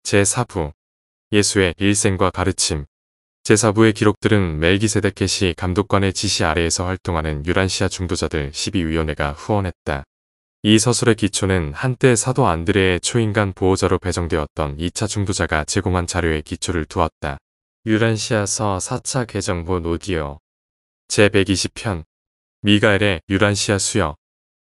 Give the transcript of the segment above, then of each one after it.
제4부 예수의 일생과 가르침 제4부의 기록들은 멜기세덱켓이 감독관의 지시 아래에서 활동하는 유란시아 중도자들 12위원회가 후원했다. 이 서술의 기초는 한때 사도 안드레의 초인간 보호자로 배정되었던 2차 중도자가 제공한 자료에 기초를 두었다. 유란시아서 4차 개정부 노디어 제120편 미가엘의 유란시아 수여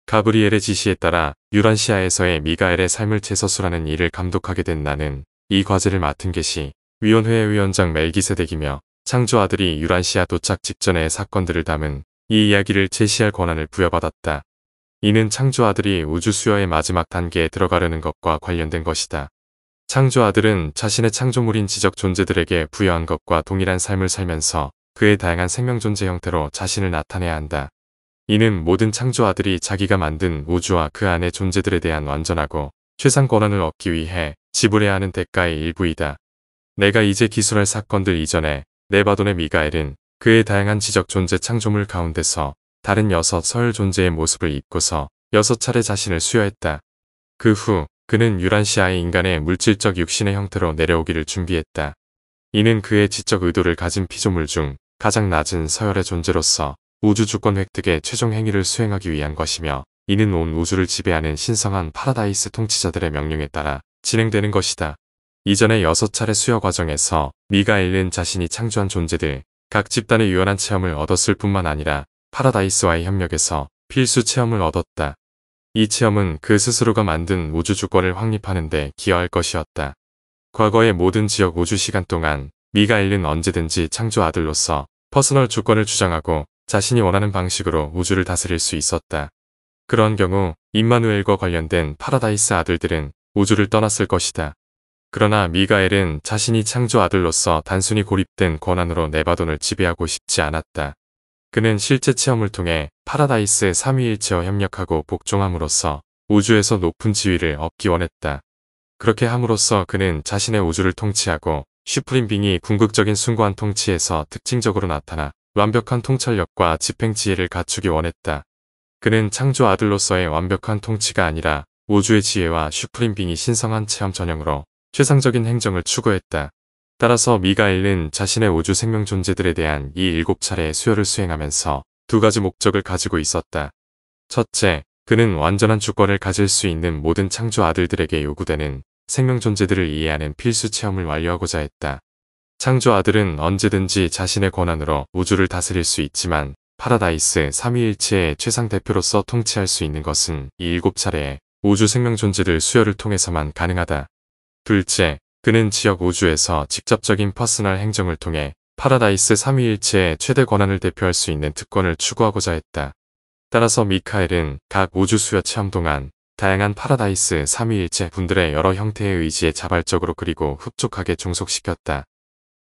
가브리엘의 지시에 따라 유란시아에서의 미가엘의 삶을 재서술하는 일을 감독하게 된 나는 이 과제를 맡은 것이 위원회의 위원장 멜기세덱이며 창조 아들이 유란시아 도착 직전의 사건들을 담은 이 이야기를 제시할 권한을 부여받았다. 이는 창조 아들이 우주 수여의 마지막 단계에 들어가려는 것과 관련된 것이다. 창조 아들은 자신의 창조물인 지적 존재들에게 부여한 것과 동일한 삶을 살면서 그의 다양한 생명 존재 형태로 자신을 나타내야 한다. 이는 모든 창조 아들이 자기가 만든 우주와 그 안의 존재들에 대한 완전하고 최상 권한을 얻기 위해 지불해야 하는 대가의 일부이다. 내가 이제 기술할 사건들 이전에 네바돈의 미가엘은 그의 다양한 지적 존재 창조물 가운데서 다른 6 서열 존재의 모습을 입고서 6차례 자신을 수여했다. 그 후 그는 유란시아의 인간의 물질적 육신의 형태로 내려오기를 준비했다. 이는 그의 지적 의도를 가진 피조물 중 가장 낮은 서열의 존재로서 우주 주권 획득의 최종 행위를 수행하기 위한 것이며 이는 온 우주를 지배하는 신성한 파라다이스 통치자들의 명령에 따라 진행되는 것이다. 이전의 6차례 수여 과정에서 미가엘은 자신이 창조한 존재들, 각 집단의 유연한 체험을 얻었을 뿐만 아니라 파라다이스와의 협력에서 필수 체험을 얻었다. 이 체험은 그 스스로가 만든 우주 주권을 확립하는 데 기여할 것이었다. 과거의 모든 지역 우주 시간 동안 미가엘은 언제든지 창조 아들로서 퍼스널 주권을 주장하고 자신이 원하는 방식으로 우주를 다스릴 수 있었다. 그런 경우 임마누엘과 관련된 파라다이스 아들들은 우주를 떠났을 것이다. 그러나 미가엘은 자신이 창조 아들로서 단순히 고립된 권한으로 네바돈을 지배하고 싶지 않았다. 그는 실제 체험을 통해 파라다이스의 삼위일체와 협력하고 복종함으로써 우주에서 높은 지위를 얻기 원했다. 그렇게 함으로써 그는 자신의 우주를 통치하고 슈프림 빙이 궁극적인 숭고한 통치에서 특징적으로 나타나 완벽한 통찰력과 집행 지혜를 갖추기 원했다. 그는 창조 아들로서의 완벽한 통치가 아니라 우주의 지혜와 슈프림 빙이 신성한 체험 전형으로 최상적인 행정을 추구했다. 따라서 미가엘은 자신의 우주 생명 존재들에 대한 이 7차례의 수여를 수행하면서 2가지 목적을 가지고 있었다. 첫째, 그는 완전한 주권을 가질 수 있는 모든 창조 아들들에게 요구되는 생명 존재들을 이해하는 필수 체험을 완료하고자 했다. 창조 아들은 언제든지 자신의 권한으로 우주를 다스릴 수 있지만 파라다이스 삼위일체의 최상 대표로서 통치할 수 있는 것은 이 7차례의 우주 생명 존재들 수여를 통해서만 가능하다. 둘째, 그는 지역 우주에서 직접적인 퍼스널 행정을 통해 파라다이스 삼위일체의 최대 권한을 대표할 수 있는 특권을 추구하고자 했다. 따라서 미카엘은 각 우주 수여 체험 동안 다양한 파라다이스 삼위일체 분들의 여러 형태의 의지에 자발적으로 그리고 흡족하게 종속시켰다.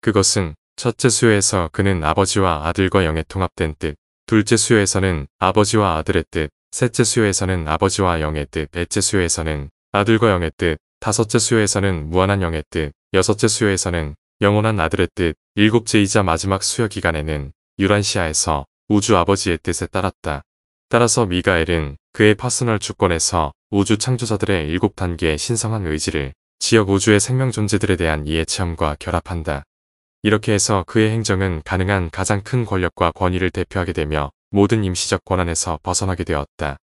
그것은 첫째 수요에서 그는 아버지와 아들과 영의 통합된 뜻, 둘째 수요에서는 아버지와 아들의 뜻, 셋째 수요에서는 아버지와 영의 뜻, 넷째 수요에서는 아들과 영의 뜻, 다섯째 수요에서는 무한한 영의 뜻, 여섯째 수요에서는 영원한 아들의 뜻, 일곱째이자 마지막 수요 기간에는 유란시아에서 우주 아버지의 뜻에 따랐다. 따라서 미가엘은 그의 퍼스널 주권에서 우주 창조자들의 7단계의 신성한 의지를 지역 우주의 생명 존재들에 대한 이해 체험과 결합한다. 이렇게 해서 그의 행정은 가능한 가장 큰 권력과 권위를 대표하게 되며 모든 임시적 권한에서 벗어나게 되었다.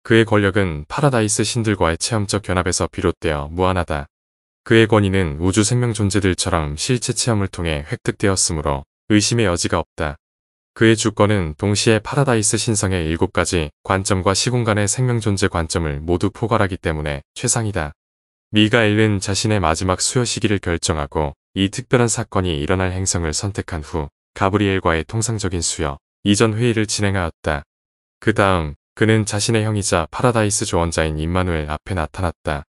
그의 권력은 파라다이스 신들과의 체험적 결합에서 비롯되어 무한하다. 그의 권위는 우주 생명 존재들처럼 실체 체험을 통해 획득되었으므로 의심의 여지가 없다. 그의 주권은 동시에 파라다이스 신성의 7가지 관점과 시공간의 생명 존재 관점을 모두 포괄하기 때문에 최상이다. 미가엘은 자신의 마지막 수여 시기를 결정하고 이 특별한 사건이 일어날 행성을 선택한 후 가브리엘과의 통상적인 수여 이전 회의를 진행하였다. 그 다음 그는 자신의 형이자 파라다이스 조언자인 임마누엘 앞에 나타났다.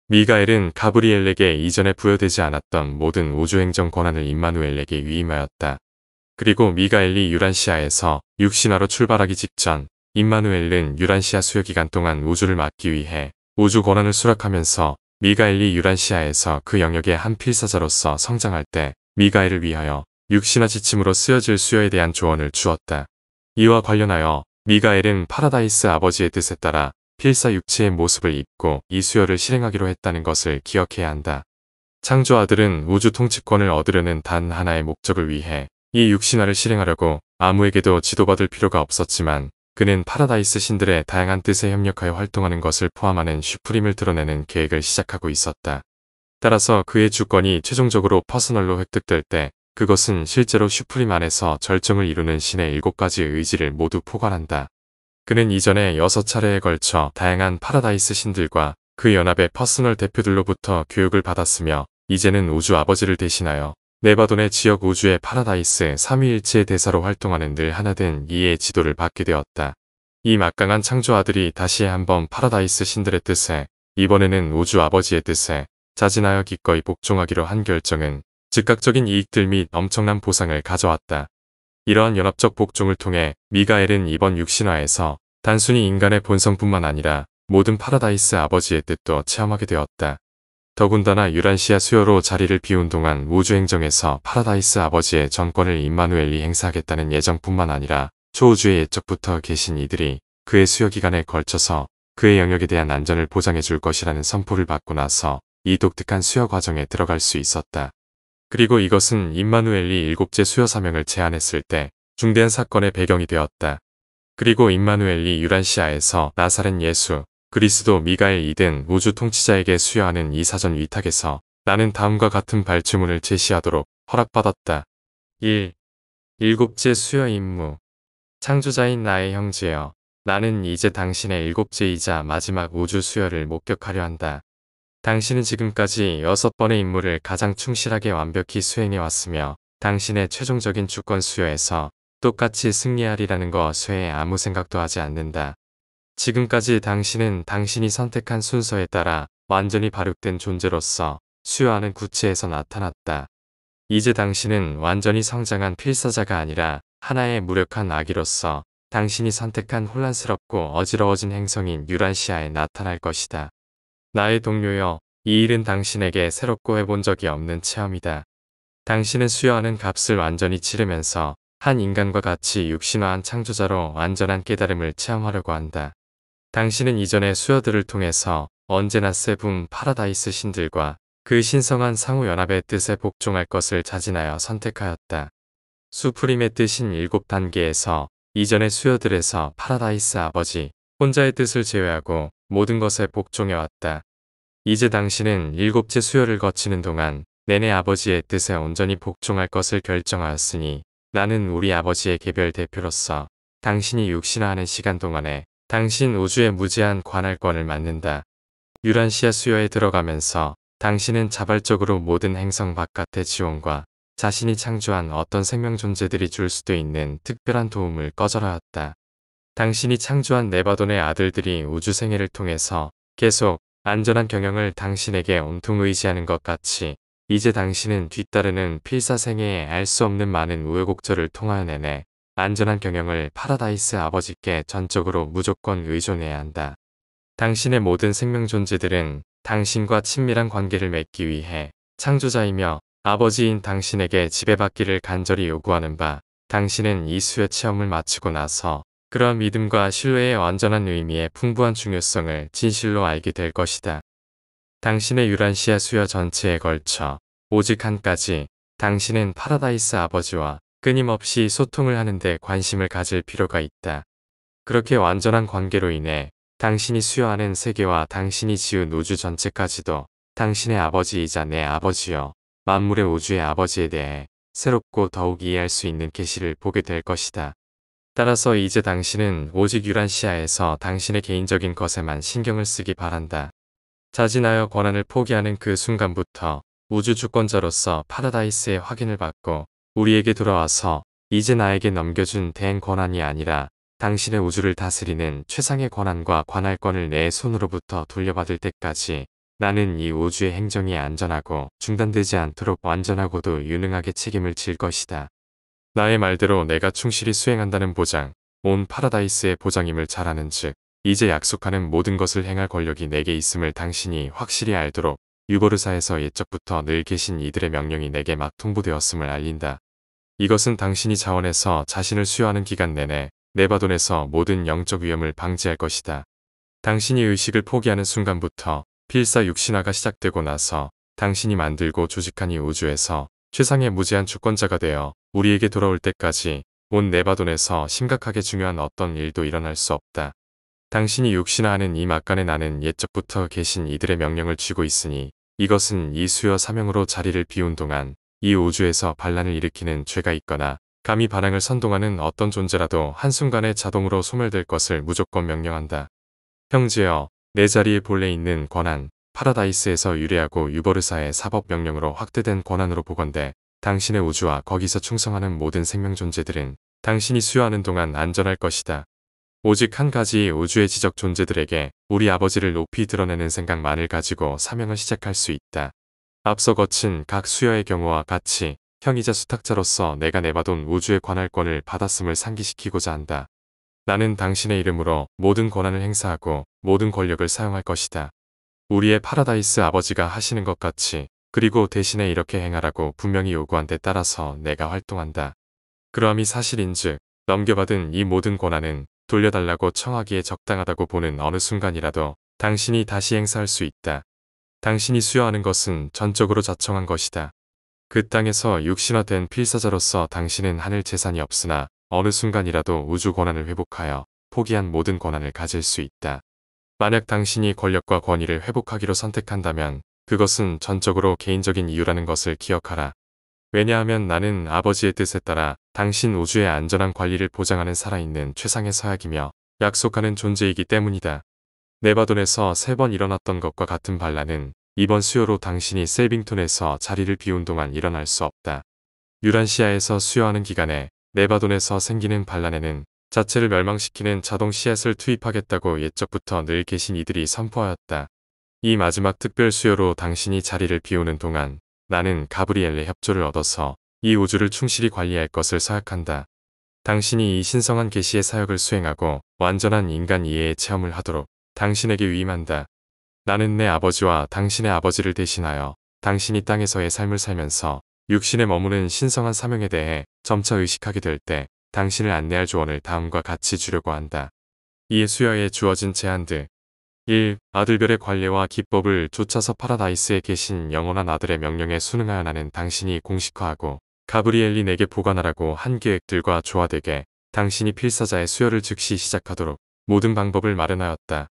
미가엘은 가브리엘에게 이전에 부여되지 않았던 모든 우주행정 권한을 임마누엘에게 위임하였다. 그리고 미가엘이 유란시아에서 육신화로 출발하기 직전 임마누엘은 유란시아 수여 기간 동안 우주를 맡기 위해 우주 권한을 수락하면서 미가엘이 유란시아에서 그 영역의 한 필사자로서 성장할 때 미가엘을 위하여 육신화 지침으로 쓰여질 수여에 대한 조언을 주었다. 이와 관련하여 미가엘은 파라다이스 아버지의 뜻에 따라 필사 육체의 모습을 입고 이 수여를 실행하기로 했다는 것을 기억해야 한다. 창조아들은 우주 통치권을 얻으려는 단 하나의 목적을 위해 이 육신화를 실행하려고 아무에게도 지도받을 필요가 없었지만 그는 파라다이스 신들의 다양한 뜻에 협력하여 활동하는 것을 포함하는 슈프림을 드러내는 계획을 시작하고 있었다. 따라서 그의 주권이 최종적으로 퍼스널로 획득될 때 그것은 실제로 슈프림 안에서 절정을 이루는 신의 7가지의 의지를 모두 포괄한다. 그는 이전에 6차례에 걸쳐 다양한 파라다이스 신들과 그 연합의 퍼스널 대표들로부터 교육을 받았으며 이제는 우주 아버지를 대신하여 네바돈의 지역 우주의 파라다이스 삼위일체의 대사로 활동하는 늘 하나된 이의 지도를 받게 되었다. 이 막강한 창조아들이 다시 한번 파라다이스 신들의 뜻에 이번에는 우주 아버지의 뜻에 자진하여 기꺼이 복종하기로 한 결정은 즉각적인 이익들 및 엄청난 보상을 가져왔다. 이러한 연합적 복종을 통해 미가엘은 이번 육신화에서 단순히 인간의 본성뿐만 아니라 모든 파라다이스 아버지의 뜻도 체험하게 되었다. 더군다나 유란시아 수요로 자리를 비운 동안 우주행정에서 파라다이스 아버지의 전권을 임마누엘이 행사하겠다는 예정뿐만 아니라 초우주의 옛적부터 계신 이들이 그의 수요 기간에 걸쳐서 그의 영역에 대한 안전을 보장해 줄 것이라는 선포를 받고 나서 이 독특한 수요 과정에 들어갈 수 있었다. 그리고 이것은 임마누엘이 7째 수요 사명을 제안했을 때 중대한 사건의 배경이 되었다. 그리고 임마누엘이 유란시아에서 나사렛 예수, 그리스도 미가엘 이등 우주 통치자에게 수여하는 이 사전 위탁에서 나는 다음과 같은 발주문을 제시하도록 허락받았다. 1. 7째 수여 임무. 창조자인 나의 형제여, 나는 이제 당신의 7째이자 마지막 우주 수여를 목격하려 한다. 당신은 지금까지 6번의 임무를 가장 충실하게 완벽히 수행해왔으며 당신의 최종적인 주권 수여에서 똑같이 승리하리라는 것에 아무 생각도 하지 않는다. 지금까지 당신은 당신이 선택한 순서에 따라 완전히 발육된 존재로서 수요하는 구체에서 나타났다. 이제 당신은 완전히 성장한 필사자가 아니라 하나의 무력한 아기로서 당신이 선택한 혼란스럽고 어지러워진 행성인 유란시아에 나타날 것이다. 나의 동료여, 이 일은 당신에게 새롭고 해본 적이 없는 체험이다. 당신은 수여하는 값을 완전히 치르면서 한 인간과 같이 육신화한 창조자로 완전한 깨달음을 체험하려고 한다. 당신은 이전의 수여들을 통해서 언제나 세붐 파라다이스 신들과 그 신성한 상호연합의 뜻에 복종할 것을 자진하여 선택하였다. 수프림의 뜻인 7단계에서 이전의 수여들에서 파라다이스 아버지 혼자의 뜻을 제외하고 모든 것에 복종해왔다. 이제 당신은 7째 수여를 거치는 동안 내내 아버지의 뜻에 온전히 복종할 것을 결정하였으니 나는 우리 아버지의 개별 대표로서 당신이 육신화하는 시간 동안에 당신 우주의 무제한 관할권을 맡는다. 유란시아 수여에 들어가면서 당신은 자발적으로 모든 행성 바깥의 지원과 자신이 창조한 어떤 생명 존재들이 줄 수도 있는 특별한 도움을 거절하였다. 당신이 창조한 네바돈의 아들들이 우주 생애를 통해서 계속 안전한 경영을 당신에게 온통 의지하는 것 같이 이제 당신은 뒤따르는 필사 생애에 알 수 없는 많은 우여곡절을 통하여 내내 안전한 경영을 파라다이스 아버지께 전적으로 무조건 의존해야 한다. 당신의 모든 생명 존재들은 당신과 친밀한 관계를 맺기 위해 창조자이며 아버지인 당신에게 지배받기를 간절히 요구하는 바, 당신은 이 수요 체험을 마치고 나서 그러한 믿음과 신뢰의 완전한 의미의 풍부한 중요성을 진실로 알게 될 것이다. 당신의 유란시아 수요 전체에 걸쳐 오직 한 가지, 당신은 파라다이스 아버지와 끊임없이 소통을 하는데 관심을 가질 필요가 있다. 그렇게 완전한 관계로 인해 당신이 수여하는 세계와 당신이 지은 우주 전체까지도 당신의 아버지이자 내 아버지여 만물의 우주의 아버지에 대해 새롭고 더욱 이해할 수 있는 계시를 보게 될 것이다. 따라서 이제 당신은 오직 유란시아에서 당신의 개인적인 것에만 신경을 쓰기 바란다. 자진하여 권한을 포기하는 그 순간부터 우주 주권자로서 파라다이스의 확인을 받고 우리에게 돌아와서 이제 나에게 넘겨준 대행 권한이 아니라 당신의 우주를 다스리는 최상의 권한과 관할권을 내 손으로부터 돌려받을 때까지 나는 이 우주의 행정이 안전하고 중단되지 않도록 완전하고도 유능하게 책임을 질 것이다. 나의 말대로 내가 충실히 수행한다는 보장, 온 파라다이스의 보장임을 잘 아는 즉 이제 약속하는 모든 것을 행할 권력이 내게 있음을 당신이 확실히 알도록 유보르사에서 옛적부터 늘 계신 이들의 명령이 내게 막 통보되었음을 알린다. 이것은 당신이 자원에서 자신을 수여하는 기간 내내 네바돈에서 모든 영적 위험을 방지할 것이다. 당신이 의식을 포기하는 순간부터 필사 육신화가 시작되고 나서 당신이 만들고 조직한 이 우주에서 최상의 무제한 주권자가 되어 우리에게 돌아올 때까지 온 네바돈에서 심각하게 중요한 어떤 일도 일어날 수 없다. 당신이 육신화하는 이 막간에 나는 옛적부터 계신 이들의 명령을 쥐고 있으니 이것은 이 수여 사명으로 자리를 비운 동안 이 우주에서 반란을 일으키는 죄가 있거나 감히 반항을 선동하는 어떤 존재라도 한순간에 자동으로 소멸될 것을 무조건 명령한다. 형제여, 내 자리에 본래 있는 권한, 파라다이스에서 유래하고 유버르사의 사법 명령으로 확대된 권한으로 보건대 당신의 우주와 거기서 충성하는 모든 생명 존재들은 당신이 수여하는 동안 안전할 것이다. 오직 한 가지 우주의 지적 존재들에게 우리 아버지를 높이 드러내는 생각만을 가지고 사명을 시작할 수 있다. 앞서 거친 각 수여의 경우와 같이 형이자 수탁자로서 내가 내받은 우주의 관할권을 받았음을 상기시키고자 한다. 나는 당신의 이름으로 모든 권한을 행사하고 모든 권력을 사용할 것이다. 우리의 파라다이스 아버지가 하시는 것 같이 그리고 대신에 이렇게 행하라고 분명히 요구한 데 따라서 내가 활동한다. 그러함이 사실인즉 넘겨받은 이 모든 권한은 돌려달라고 청하기에 적당하다고 보는 어느 순간이라도 당신이 다시 행사할 수 있다. 당신이 수여하는 것은 전적으로 자청한 것이다. 그 땅에서 육신화된 필사자로서 당신은 하늘 재산이 없으나 어느 순간이라도 우주 권한을 회복하여 포기한 모든 권한을 가질 수 있다. 만약 당신이 권력과 권위를 회복하기로 선택한다면 그것은 전적으로 개인적인 이유라는 것을 기억하라. 왜냐하면 나는 아버지의 뜻에 따라 당신 우주의 안전한 관리를 보장하는 살아있는 최상의 서약이며 약속하는 존재이기 때문이다. 네바돈에서 3번 일어났던 것과 같은 반란은 이번 수요로 당신이 셀빙톤에서 자리를 비운 동안 일어날 수 없다. 유란시아에서 수여하는 기간에 네바돈에서 생기는 반란에는 자체를 멸망시키는 자동 씨앗을 투입하겠다고 옛적부터 늘 계신 이들이 선포하였다. 이 마지막 특별 수요로 당신이 자리를 비우는 동안 나는 가브리엘의 협조를 얻어서 이 우주를 충실히 관리할 것을 서약한다. 당신이 이 신성한 계시의 사역을 수행하고 완전한 인간 이해의 체험을 하도록 당신에게 위임한다. 나는 내 아버지와 당신의 아버지를 대신하여 당신이 땅에서의 삶을 살면서 육신에 머무는 신성한 사명에 대해 점차 의식하게 될 때 당신을 안내할 조언을 다음과 같이 주려고 한다. 이에 수여에 주어진 제안들 1. 아들별의 관례와 기법을 쫓아서 파라다이스에 계신 영원한 아들의 명령에 순응하여 나는 당신이 공식화하고 가브리엘이 내게 보관하라고 한 계획들과 조화되게 당신이 필사자의 수여를 즉시 시작하도록 모든 방법을 마련하였다.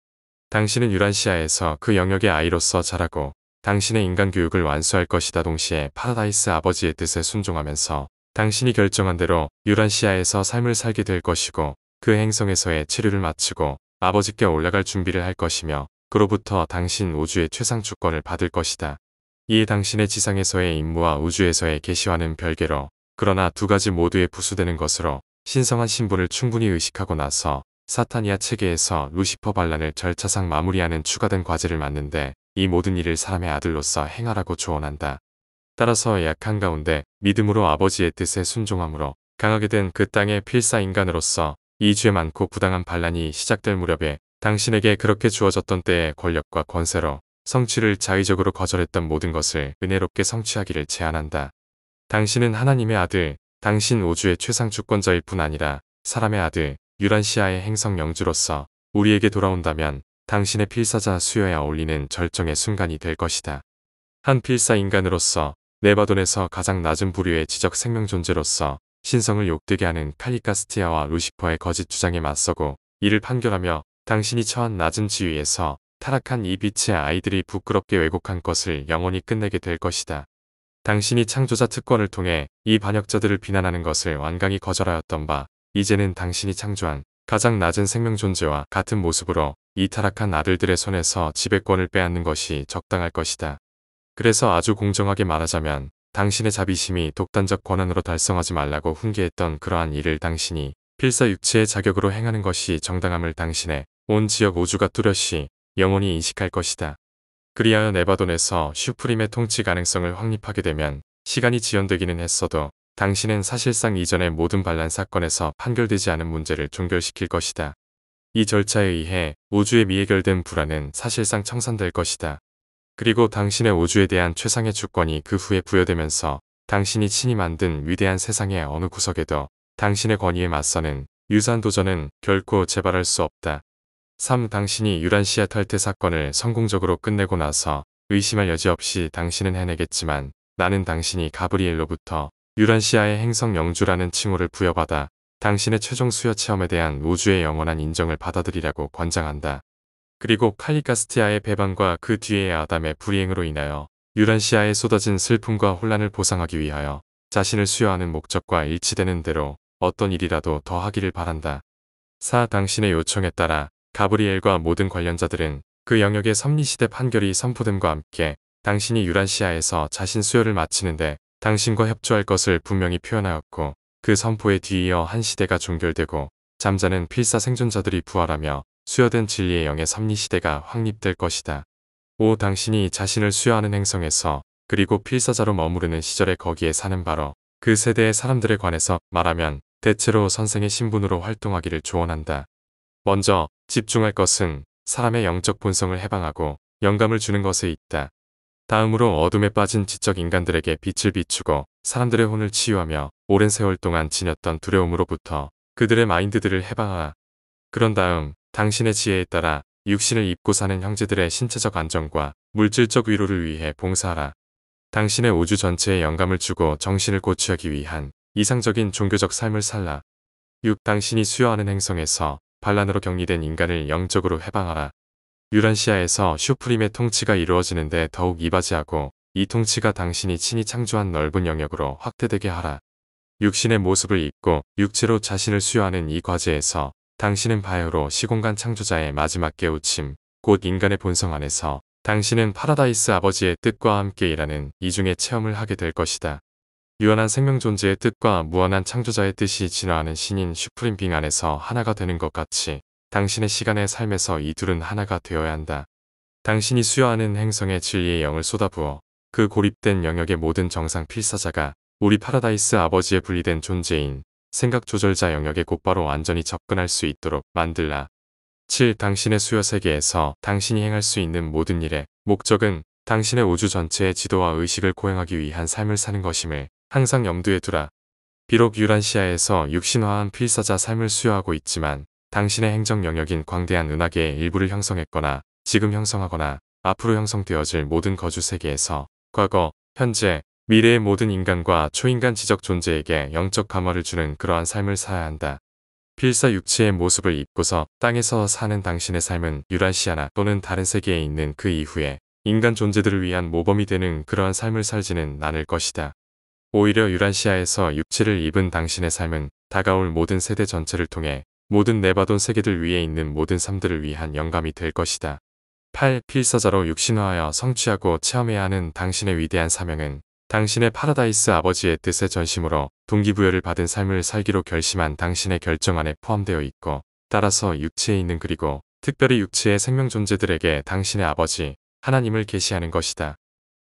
당신은 유란시아에서 그 영역의 아이로서 자라고 당신의 인간 교육을 완수할 것이다. 동시에 파라다이스 아버지의 뜻에 순종하면서 당신이 결정한 대로 유란시아에서 삶을 살게 될 것이고 그 행성에서의 체류를 마치고 아버지께 올라갈 준비를 할 것이며 그로부터 당신 우주의 최상 주권을 받을 것이다. 이에 당신의 지상에서의 임무와 우주에서의 계시와는 별개로 그러나 두 가지 모두에 부수되는 것으로 신성한 신분을 충분히 의식하고 나서 사타니아 체계에서 루시퍼 반란을 절차상 마무리하는 추가된 과제를 맡는데 이 모든 일을 사람의 아들로서 행하라고 조언한다. 따라서 약한 가운데 믿음으로 아버지의 뜻에 순종함으로 강하게 된 그 땅의 필사 인간으로서 이 죄 많고 부당한 반란이 시작될 무렵에 당신에게 그렇게 주어졌던 때의 권력과 권세로 성취를 자의적으로 거절했던 모든 것을 은혜롭게 성취하기를 제안한다. 당신은 하나님의 아들, 당신 우주의 최상 주권자일 뿐 아니라 사람의 아들, 유란시아의 행성 영주로서 우리에게 돌아온다면 당신의 필사자 수여에 어울리는 절정의 순간이 될 것이다. 한 필사 인간으로서 네바돈에서 가장 낮은 부류의 지적 생명 존재로서 신성을 욕되게 하는 칼리카스티아와 루시퍼의 거짓 주장에 맞서고 이를 판결하며 당신이 처한 낮은 지위에서 타락한 이 빛의 아이들이 부끄럽게 왜곡한 것을 영원히 끝내게 될 것이다. 당신이 창조자 특권을 통해 이 반역자들을 비난하는 것을 완강히 거절하였던 바 이제는 당신이 창조한 가장 낮은 생명 존재와 같은 모습으로 이 타락한 아들들의 손에서 지배권을 빼앗는 것이 적당할 것이다. 그래서 아주 공정하게 말하자면 당신의 자비심이 독단적 권한으로 달성하지 말라고 훈계했던 그러한 일을 당신이 필사 육체의 자격으로 행하는 것이 정당함을 당신의 온 지역 우주가 뚜렷이 영원히 인식할 것이다. 그리하여 네바돈에서 슈프림의 통치 가능성을 확립하게 되면 시간이 지연되기는 했어도 당신은 사실상 이전의 모든 반란 사건에서 판결되지 않은 문제를 종결시킬 것이다. 이 절차에 의해 우주의 미해결된 불안은 사실상 청산될 것이다. 그리고 당신의 우주에 대한 최상의 주권이 그 후에 부여되면서 당신이 친히 만든 위대한 세상의 어느 구석에도 당신의 권위에 맞서는 유사한 도전은 결코 재발할 수 없다. 3. 당신이 유란시아 탈퇴 사건을 성공적으로 끝내고 나서 의심할 여지 없이 당신은 해내겠지만 나는 당신이 가브리엘로부터 유란시아의 행성 영주라는 칭호를 부여받아 당신의 최종 수여 체험에 대한 우주의 영원한 인정을 받아들이라고 권장한다. 그리고 칼리가스티아의 배반과 그 뒤의 아담의 불이행으로 인하여 유란시아에 쏟아진 슬픔과 혼란을 보상하기 위하여 자신을 수여하는 목적과 일치되는 대로 어떤 일이라도 더 하기를 바란다. 4. 당신의 요청에 따라 가브리엘과 모든 관련자들은 그 영역의 섭리시대 판결이 선포됨과 함께 당신이 유란시아에서 자신 수여를 마치는데 당신과 협조할 것을 분명히 표현하였고 그 선포에 뒤이어 한 시대가 종결되고 잠자는 필사 생존자들이 부활하며 수여된 진리의 영의 섭리시대가 확립될 것이다. 5. 당신이 자신을 수여하는 행성에서 그리고 필사자로 머무르는 시절에 거기에 사는 바로 그 세대의 사람들에 관해서 말하면 대체로 선생의 신분으로 활동하기를 조언한다. 먼저 집중할 것은 사람의 영적 본성을 해방하고 영감을 주는 것에 있다. 다음으로 어둠에 빠진 지적 인간들에게 빛을 비추고 사람들의 혼을 치유하며 오랜 세월 동안 지녔던 두려움으로부터 그들의 마인드들을 해방하라. 그런 다음 당신의 지혜에 따라 육신을 입고 사는 형제들의 신체적 안정과 물질적 위로를 위해 봉사하라. 당신의 우주 전체에 영감을 주고 정신을 고취하기 위한 이상적인 종교적 삶을 살라. 6. 당신이 수여하는 행성에서 반란으로 격리된 인간을 영적으로 해방하라. 유란시아에서 슈프림의 통치가 이루어지는데 더욱 이바지하고 이 통치가 당신이 친히 창조한 넓은 영역으로 확대되게 하라. 육신의 모습을 입고 육체로 자신을 수여하는 이 과제에서 당신은 바요로 시공간 창조자의 마지막 깨우침, 곧 인간의 본성 안에서 당신은 파라다이스 아버지의 뜻과 함께 일하는 이중의 체험을 하게 될 것이다. 유한한 생명 존재의 뜻과 무한한 창조자의 뜻이 진화하는 신인 슈프림 빙 안에서 하나가 되는 것 같이 당신의 시간의 삶에서 이 둘은 하나가 되어야 한다. 당신이 수여하는 행성의 진리의 영을 쏟아부어 그 고립된 영역의 모든 정상 필사자가 우리 파라다이스 아버지의 분리된 존재인 생각 조절자 영역에 곧바로 완전히 접근할 수 있도록 만들라. 7. 당신의 수여 세계에서 당신이 행할 수 있는 모든 일의 목적은 당신의 우주 전체의 지도와 의식을 고행하기 위한 삶을 사는 것임을 항상 염두에 두라. 비록 유란시아에서 육신화한 필사자 삶을 수여하고 있지만 당신의 행정 영역인 광대한 은하계의 일부를 형성했거나 지금 형성하거나 앞으로 형성되어질 모든 거주 세계에서 과거, 현재, 미래의 모든 인간과 초인간 지적 존재에게 영적 감화를 주는 그러한 삶을 살아야 한다. 필사 육체의 모습을 입고서 땅에서 사는 당신의 삶은 유란시아나 또는 다른 세계에 있는 그 이후에 인간 존재들을 위한 모범이 되는 그러한 삶을 살지는 않을 것이다. 오히려 유란시아에서 육체를 입은 당신의 삶은 다가올 모든 세대 전체를 통해 모든 네바돈 세계들 위에 있는 모든 삶들을 위한 영감이 될 것이다. 8. 필사자로 육신화하여 성취하고 체험해야 하는 당신의 위대한 사명은 당신의 파라다이스 아버지의 뜻의 전심으로 동기부여를 받은 삶을 살기로 결심한 당신의 결정 안에 포함되어 있고 따라서 육체에 있는 그리고 특별히 육체의 생명 존재들에게 당신의 아버지 하나님을 계시하는 것이다.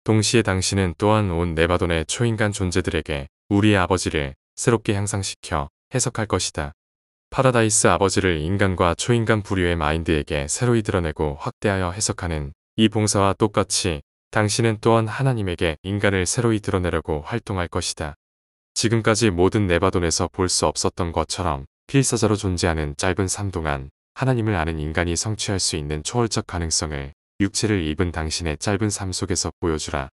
동시에 당신은 또한 온 네바돈의 초인간 존재들에게 우리의 아버지를 새롭게 향상시켜 해석할 것이다. 파라다이스 아버지를 인간과 초인간 부류의 마인드에게 새로이 드러내고 확대하여 해석하는 이 봉사와 똑같이 당신은 또한 하나님에게 인간을 새로이 드러내려고 활동할 것이다. 지금까지 모든 네바돈에서 볼 수 없었던 것처럼 필사자로 존재하는 짧은 삶 동안 하나님을 아는 인간이 성취할 수 있는 초월적 가능성을 육체를 입은 당신의 짧은 삶 속에서 보여주라.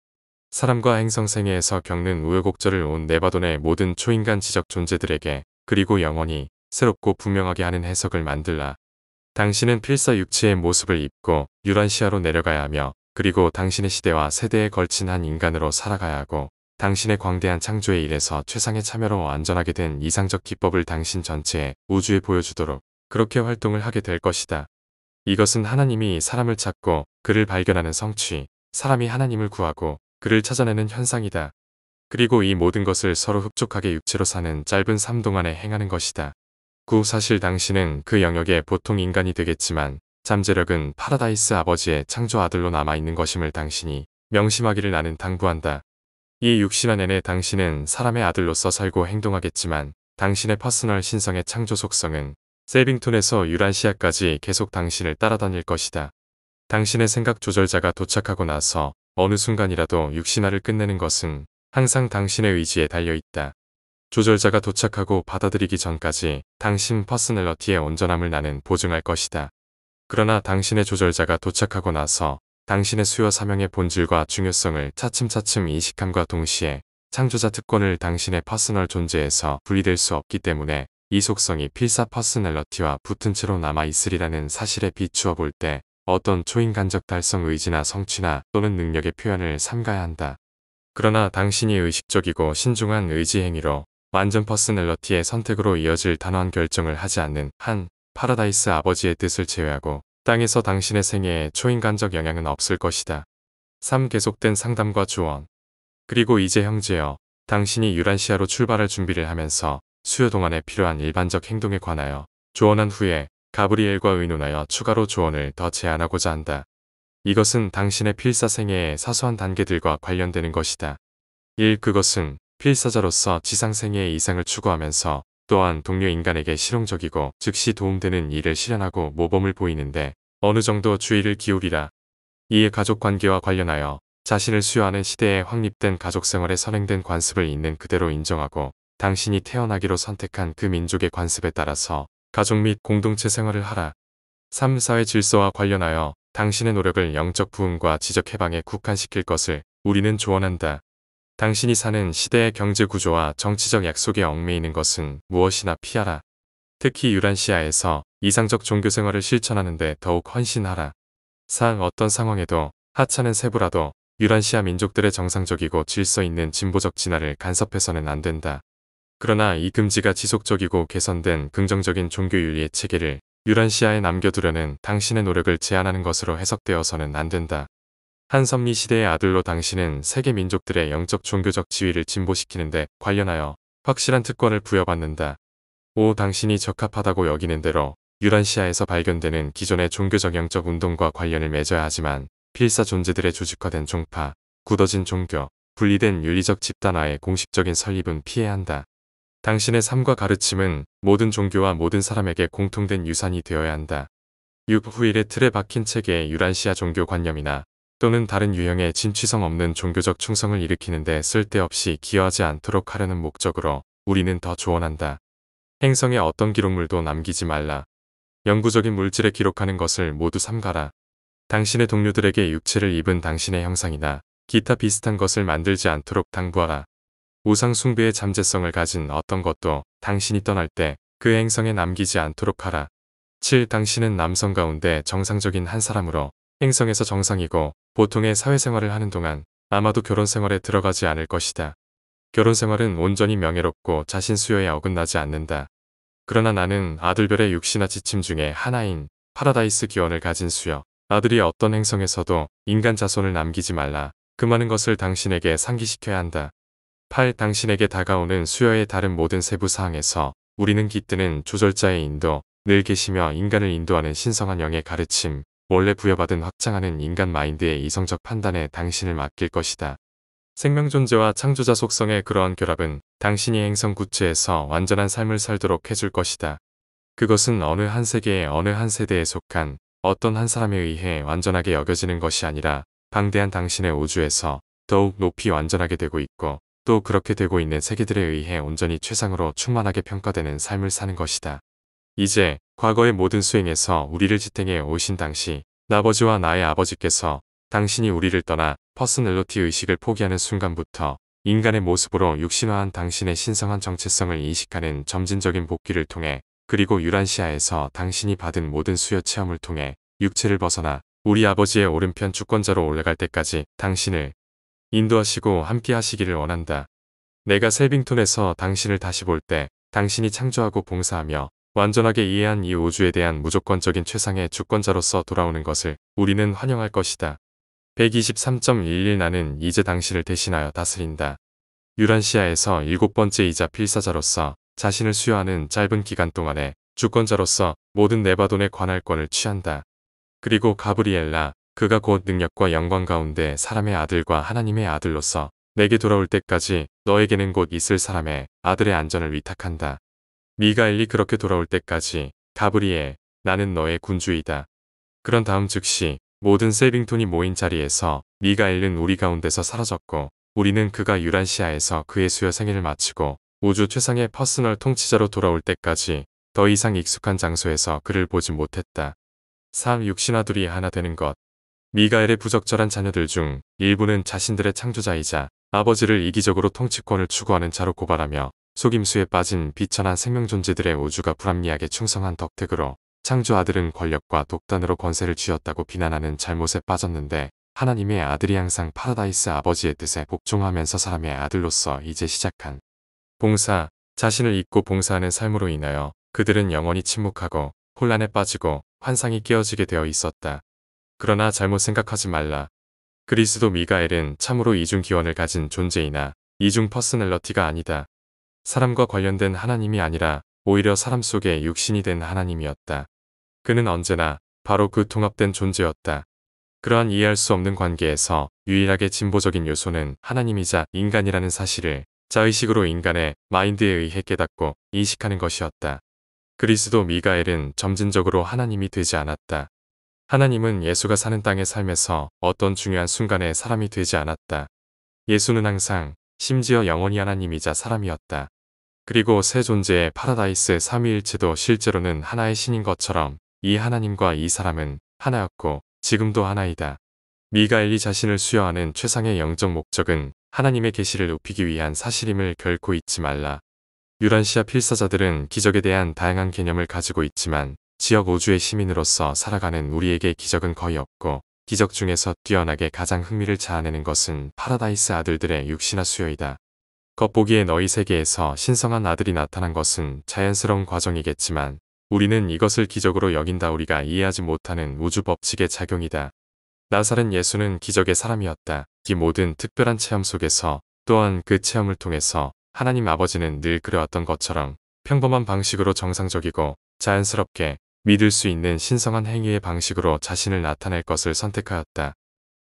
사람과 행성생애에서 겪는 우여곡절을 온 네바돈의 모든 초인간 지적 존재들에게 그리고 영원히 새롭고 분명하게 하는 해석을 만들라. 당신은 필사 육체의 모습을 입고 유란시아로 내려가야 하며 그리고 당신의 시대와 세대에 걸친 한 인간으로 살아가야 하고 당신의 광대한 창조의 일에서 최상의 참여로 안전하게 된 이상적 기법을 당신 전체에 우주에 보여주도록 그렇게 활동을 하게 될 것이다. 이것은 하나님이 사람을 찾고 그를 발견하는 성취, 사람이 하나님을 구하고 그를 찾아내는 현상이다. 그리고 이 모든 것을 서로 흡족하게 육체로 사는 짧은 삶 동안에 행하는 것이다. 9. 사실 당신은 그 영역의 보통 인간이 되겠지만 잠재력은 파라다이스 아버지의 창조 아들로 남아있는 것임을 당신이 명심하기를 나는 당부한다. 이 육신화 내내 당신은 사람의 아들로서 살고 행동하겠지만 당신의 퍼스널 신성의 창조 속성은 세빙톤에서 유란시아까지 계속 당신을 따라다닐 것이다. 당신의 생각 조절자가 도착하고 나서 어느 순간이라도 육신화를 끝내는 것은 항상 당신의 의지에 달려있다. 조절자가 도착하고 받아들이기 전까지 당신 퍼스널러티의 온전함을 나는 보증할 것이다. 그러나 당신의 조절자가 도착하고 나서 당신의 수요 사명의 본질과 중요성을 차츰차츰 인식함과 동시에 창조자 특권을 당신의 퍼스널 존재에서 분리될 수 없기 때문에 이 속성이 필사 퍼스널러티와 붙은 채로 남아있으리라는 사실에 비추어 볼 때 어떤 초인간적 달성 의지나 성취나 또는 능력의 표현을 삼가야 한다. 그러나 당신이 의식적이고 신중한 의지 행위로 완전 퍼스널러티의 선택으로 이어질 단호한 결정을 하지 않는 한 파라다이스 아버지의 뜻을 제외하고 땅에서 당신의 생애에 초인간적 영향은 없을 것이다. 3. 계속된 상담과 조언. 그리고 이제 형제여, 당신이 유란시아로 출발할 준비를 하면서 수요 동안에 필요한 일반적 행동에 관하여 조언한 후에 가브리엘과 의논하여 추가로 조언을 더 제안하고자 한다. 이것은 당신의 필사 생애의 사소한 단계들과 관련되는 것이다. 1. 그것은 필사자로서 지상 생애의 이상을 추구하면서 또한 동료 인간에게 실용적이고 즉시 도움되는 일을 실현하고 모범을 보이는데 어느 정도 주의를 기울이라. 2. 가족 관계와 관련하여 자신을 수요하는 시대에 확립된 가족생활에 선행된 관습을 있는 그대로 인정하고 당신이 태어나기로 선택한 그 민족의 관습에 따라서 가족 및 공동체 생활을 하라. 3. 사회 질서와 관련하여 당신의 노력을 영적 부흥과 지적 해방에 국한시킬 것을 우리는 조언한다. 당신이 사는 시대의 경제 구조와 정치적 약속에 얽매이는 것은 무엇이나 피하라. 특히 유란시아에서 이상적 종교 생활을 실천하는 데 더욱 헌신하라. 4. 어떤 상황에도 하찮은 세부라도 유란시아 민족들의 정상적이고 질서 있는 진보적 진화를 간섭해서는 안 된다. 그러나 이 금지가 지속적이고 개선된 긍정적인 종교윤리의 체계를 유란시아에 남겨두려는 당신의 노력을 제한하는 것으로 해석되어서는 안 된다. 한 섭리 시대의 아들로 당신은 세계 민족들의 영적 종교적 지위를 진보시키는 데 관련하여 확실한 특권을 부여받는다. 5. 당신이 적합하다고 여기는 대로 유란시아에서 발견되는 기존의 종교적 영적 운동과 관련을 맺어야 하지만 필사 존재들의 조직화된 종파, 굳어진 종교, 분리된 윤리적 집단화의 공식적인 설립은 피해야 한다. 당신의 삶과 가르침은 모든 종교와 모든 사람에게 공통된 유산이 되어야 한다. 6. 후일의 틀에 박힌 체계의 유란시아 종교관념이나 또는 다른 유형의 진취성 없는 종교적 충성을 일으키는데 쓸데없이 기여하지 않도록 하려는 목적으로 우리는 더 조언한다. 행성에 어떤 기록물도 남기지 말라. 영구적인 물질에 기록하는 것을 모두 삼가라. 당신의 동료들에게 육체를 입은 당신의 형상이나 기타 비슷한 것을 만들지 않도록 당부하라. 우상 숭배의 잠재성을 가진 어떤 것도 당신이 떠날 때 그 행성에 남기지 않도록 하라. 7. 당신은 남성 가운데 정상적인 한 사람으로 행성에서 정상이고 보통의 사회생활을 하는 동안 아마도 결혼생활에 들어가지 않을 것이다. 결혼생활은 온전히 명예롭고 자신 수요에 어긋나지 않는다. 그러나 나는 아들별의 육신화 지침 중에 하나인 파라다이스 기원을 가진 수여, 아들이 어떤 행성에서도 인간 자손을 남기지 말라. 그 많은 것을 당신에게 상기시켜야 한다. 8. 당신에게 다가오는 수여의 다른 모든 세부 사항에서 우리는 깃드는 조절자의 인도, 늘 계시며 인간을 인도하는 신성한 영의 가르침, 원래 부여받은 확장하는 인간 마인드의 이성적 판단에 당신을 맡길 것이다. 생명 존재와 창조자 속성의 그러한 결합은 당신이 행성 구체에서 완전한 삶을 살도록 해줄 것이다. 그것은 어느 한 세계의 어느 한 세대에 속한 어떤 한 사람에 의해 완전하게 여겨지는 것이 아니라 방대한 당신의 우주에서 더욱 높이 완전하게 되고 있고 또 그렇게 되고 있는 세계들에 의해 온전히 최상으로 충만하게 평가되는 삶을 사는 것이다. 이제 과거의 모든 수행에서 우리를 지탱해 오신 당시 나버지와 나의 아버지께서 당신이 우리를 떠나 퍼스널리티 의식을 포기하는 순간부터 인간의 모습으로 육신화한 당신의 신성한 정체성을 인식하는 점진적인 복귀를 통해 그리고 유란시아에서 당신이 받은 모든 수요 체험을 통해 육체를 벗어나 우리 아버지의 오른편 주권자로 올라갈 때까지 당신을 인도하시고 함께 하시기를 원한다. 내가 셀빙톤에서 당신을 다시 볼 때 당신이 창조하고 봉사하며 완전하게 이해한 이 우주에 대한 무조건적인 최상의 주권자로서 돌아오는 것을 우리는 환영할 것이다. 123.11 나는 이제 당신을 대신하여 다스린다. 유란시아에서 7번째이자 필사자로서 자신을 수여하는 짧은 기간 동안에 주권자로서 모든 네바돈의 관할권을 취한다. 그리고 가브리엘라, 그가 곧 능력과 영광 가운데 사람의 아들과 하나님의 아들로서 내게 돌아올 때까지 너에게는 곧 있을 사람의 아들의 안전을 위탁한다. 미가엘이 그렇게 돌아올 때까지 가브리엘, 나는 너의 군주이다. 그런 다음 즉시 모든 셀빙톤이 모인 자리에서 미가엘은 우리 가운데서 사라졌고 우리는 그가 유란시아에서 그의 수요 생애를 마치고 우주 최상의 퍼스널 통치자로 돌아올 때까지 더 이상 익숙한 장소에서 그를 보지 못했다. 3. 육신화 둘이 하나 되는 것. 미가엘의 부적절한 자녀들 중 일부는 자신들의 창조자이자 아버지를 이기적으로 통치권을 추구하는 자로 고발하며 속임수에 빠진 비천한 생명존재들의 우주가 불합리하게 충성한 덕택으로 창조 아들은 권력과 독단으로 권세를 쥐었다고 비난하는 잘못에 빠졌는데, 하나님의 아들이 항상 파라다이스 아버지의 뜻에 복종하면서 사람의 아들로서 이제 시작한 봉사, 자신을 잊고 봉사하는 삶으로 인하여 그들은 영원히 침묵하고 혼란에 빠지고 환상이 깨어지게 되어 있었다. 그러나 잘못 생각하지 말라. 그리스도 미가엘은 참으로 이중 기원을 가진 존재이나 이중 퍼스널러티가 아니다. 사람과 관련된 하나님이 아니라 오히려 사람 속에 육신이 된 하나님이었다. 그는 언제나 바로 그 통합된 존재였다. 그러한 이해할 수 없는 관계에서 유일하게 진보적인 요소는 하나님이자 인간이라는 사실을 자의식으로 인간의 마인드에 의해 깨닫고 인식하는 것이었다. 그리스도 미가엘은 점진적으로 하나님이 되지 않았다. 하나님은 예수가 사는 땅의 삶에서 어떤 중요한 순간에 사람이 되지 않았다. 예수는 항상 심지어 영원히 하나님이자 사람이었다. 그리고 새 존재의 파라다이스 삼위일체도 실제로는 하나의 신인 것처럼 이 하나님과 이 사람은 하나였고 지금도 하나이다. 미가엘이 자신을 수여하는 최상의 영적 목적은 하나님의 계시를 높이기 위한 사실임을 결코 잊지 말라. 유란시아 필사자들은 기적에 대한 다양한 개념을 가지고 있지만 지역 우주의 시민으로서 살아가는 우리에게 기적은 거의 없고, 기적 중에서 뛰어나게 가장 흥미를 자아내는 것은 파라다이스 아들들의 육신화 수요이다. 겉보기에 너희 세계에서 신성한 아들이 나타난 것은 자연스러운 과정이겠지만 우리는 이것을 기적으로 여긴다. 우리가 이해하지 못하는 우주 법칙의 작용이다. 나사렛 예수는 기적의 사람이었다. 이 모든 특별한 체험 속에서 또한 그 체험을 통해서 하나님 아버지는 늘 그려왔던 것처럼 평범한 방식으로 정상적이고 자연스럽게 믿을 수 있는 신성한 행위의 방식으로 자신을 나타낼 것을 선택하였다.